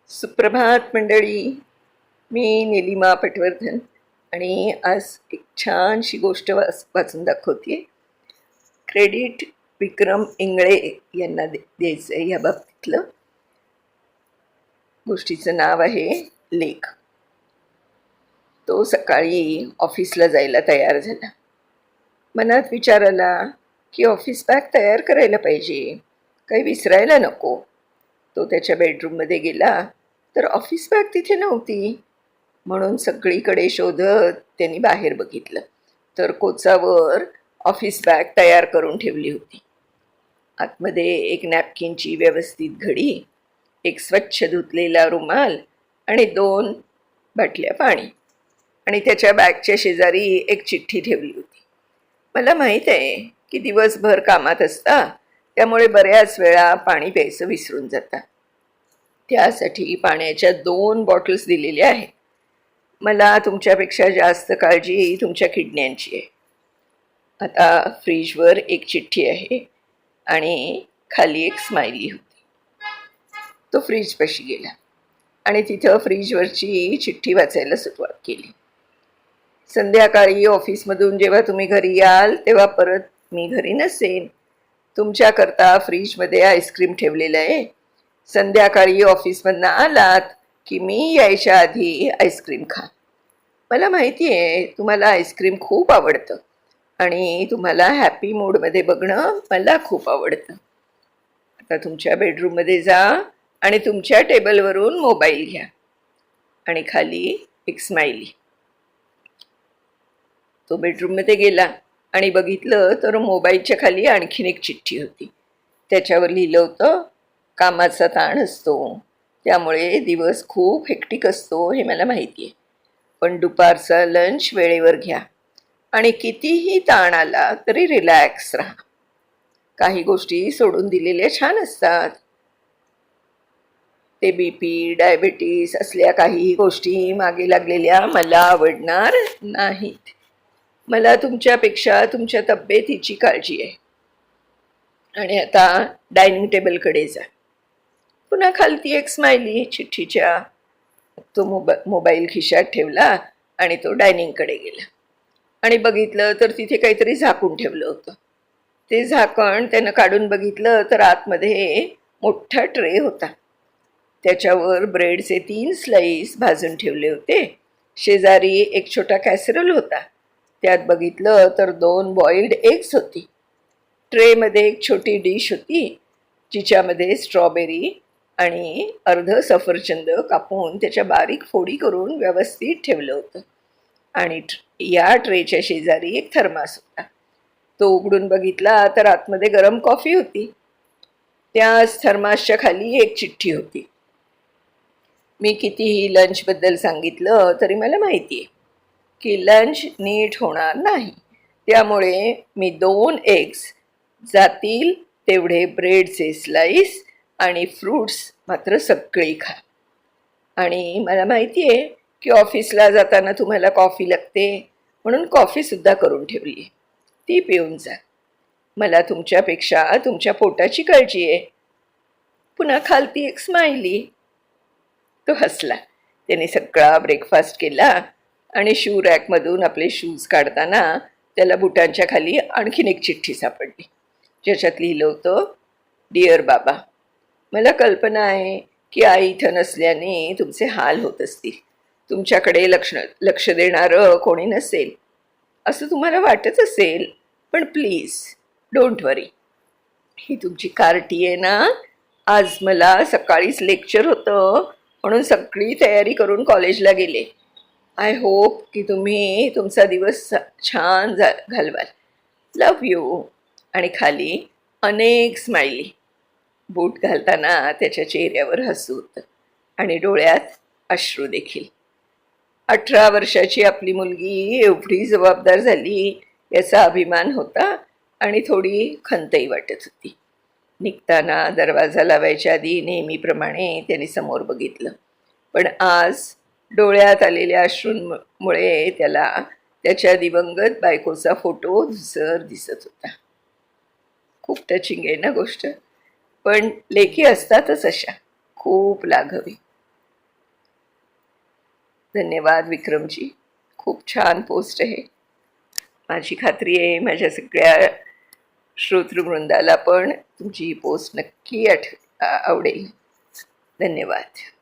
सुप्रभात मंडळी. मी निलिमा पटवर्धन आणि आज एक छानशी गोष्ट वाचून दाखवते. क्रेडिट विक्रम इंगळे यांना द्यायचं आहे. या बाबतीतलं गोष्टीचं नाव आहे लेख. तो सकाळी ऑफिसला जायला तयार झाला. मनात विचार आला की ऑफिस बॅग तयार करायला पाहिजे, काही विसरायला नको. तो त्याच्या बेडरूममध्ये गेला तर ऑफिस बॅग तिथे नव्हती. म्हणून सगळीकडे शोधत त्यांनी बाहेर बघितलं तर कोचावर ऑफिस बॅग तयार करून ठेवली होती. आतमध्ये एक नॅपकिनची व्यवस्थित घडी, एक स्वच्छ धुतलेला रुमाल आणि 2 बाटल्या पाणी, आणि त्याच्या बॅगच्या शेजारी एक चिठ्ठी ठेवली होती. मला माहीत आहे की दिवसभर कामात असता, त्यामुळे बऱ्याच वेळा पाणी प्यायचं विसरून जाता. त्यासाठी पाण्याच्या 2 बॉटल्स दिलेल्या आहेत. मला तुमच्यापेक्षा जास्त काळजी तुमच्या किडण्यांची आहे. आता फ्रीजवर एक चिठ्ठी आहे आणि खाली एक स्माइली होती. तो फ्रीजपाशी गेला आणि तिथं फ्रीजवरची चिठ्ठी वाचायला सुरुवात केली. संध्याकाळी ऑफिसमधून जेव्हा तुम्ही घरी याल तेव्हा परत मी घरी नसेन. तुमच्याकरता फ्रीजमध्ये आईस्क्रीम ठेवलेलं आहे. संध्याकाळी ऑफिसमधनं आलात की मी यायच्या आधी आईस्क्रीम खा. मला माहिती आहे तुम्हाला आईस्क्रीम खूप आवडतं आणि तुम्हाला हॅपी मूडमध्ये बघणं मला खूप आवडतं. आता तुमच्या बेडरूममध्ये जा आणि तुमच्या टेबलवरून मोबाईल घ्या. आणि खाली एक स्माइली. तो बेडरूममध्ये गेला आणि बघितलं तर मोबाईलच्या खाली आणखीन एक चिठ्ठी होती. त्याच्यावर लिहिलं होतं, कामाचा ताण असतो त्यामुळे दिवस खूप हेक्टिक असतो हे मला माहिती आहे, पण दुपारचा लंच वेळेवर घ्या आणि कितीही ताण आला तरी रिलॅक्स राहा. काही गोष्टी सोडून दिलेल्या छान असतात. ते BP, डायबिटीस असल्या काहीही गोष्टी मागे लागलेल्या मला आवडणार नाहीत. मला तुमच्यापेक्षा तुमच्या तब्येतीची काळजी आहे. आणि आता डायनिंग टेबलकडे जा. पुन्हा खालती एक स्माइली चिठ्ठीच्या. तो मोबाईल खिशात ठेवला आणि तो डायनिंगकडे गेला आणि बघितलं तर तिथे काहीतरी झाकून ठेवलं होतं. ते झाकण त्यानं काढून बघितलं तर आतमध्ये मोठा ट्रे होता. त्याच्यावर ब्रेडचे 3 स्लाईस भाजून ठेवले होते. शेजारी एक छोटा कॅसरल होता. त्यात बघितलं तर 2 बॉइल्ड एग्स होती. ट्रेमध्ये एक छोटी डिश होती जिच्यामध्ये स्ट्रॉबेरी आणि अर्ध सफरचंद कापून त्याच्या बारीक फोडी करून व्यवस्थित ठेवलं होतं. आणि या ट्रेच्या शेजारी एक थर्मास होता. तो उघडून बघितला तर आतमध्ये गरम कॉफी होती. त्याच थर्मासच्या खाली एक चिठ्ठी होती. मी कितीही लंचबद्दल सांगितलं तरी मला माहिती आहे की लंच नीट होणार नाही, त्यामुळे मी 2 एग्स, जातील तेवढे ब्रेडचे स्लाईस आणि फ्रूट्स मात्र सगळी खा. आणि मला माहिती आहे की ऑफिसला जाताना तुम्हाला कॉफी लागते, म्हणून कॉफीसुद्धा करून ठेवली आहे, ती पिऊन जा. मला तुमच्यापेक्षा तुमच्या पोटाची काळजी आहे. पुन्हा खालती एक स्माइली. तो हसला. त्याने सगळा ब्रेकफास्ट केला आणि शू रॅकमधून आपले शूज काढताना त्याला बुटांच्या खाली आणखीन एक चिठ्ठी सापडली, ज्याच्यात लिहिलं होतं, डिअर बाबा, मला कल्पना आहे की आई इथं नसल्याने तुमचे हाल होत असतील. तुमच्याकडे लक्ष देणारं कोणी नसेल असं तुम्हाला वाटत असेल, पण प्लीज डोंट वरी. ही तुमची कार्टी आहे ना. आज मला सकाळीच लेक्चर होतं म्हणून सगळी तयारी करून कॉलेजला गेले. आय होप की तुम्ही तुमचा दिवस छान घालवाल. लव यू. आणि खाली अनेक स्माइली. बूट घालताना त्याच्या चेहऱ्यावर हसू होतं आणि डोळ्यात अश्रू देखील. 18 वर्षाची आपली मुलगी एवढी जबाबदार झाली याचा अभिमान होता आणि थोडी खंतही वाटत होती. निघताना दरवाजा लावायच्या आधी नेहमीप्रमाणे त्याने समोर बघितलं, पण आज डोळ्यात आलेल्या अश्रूंमुळे त्याला त्याच्या दिवंगत बायकोचा फोटो धुसर दिसत होता. खूप टचिंग आहे ना गोष्ट, पण लेखी असतातच अशा, खूप लाघवी. धन्यवाद विक्रमजी. खूप छान पोस्ट आहे. माझी खात्री आहे माझ्या सगळ्या श्रोतृवृंदाला पण तुमची ही पोस्ट नक्की आवडेल. धन्यवाद.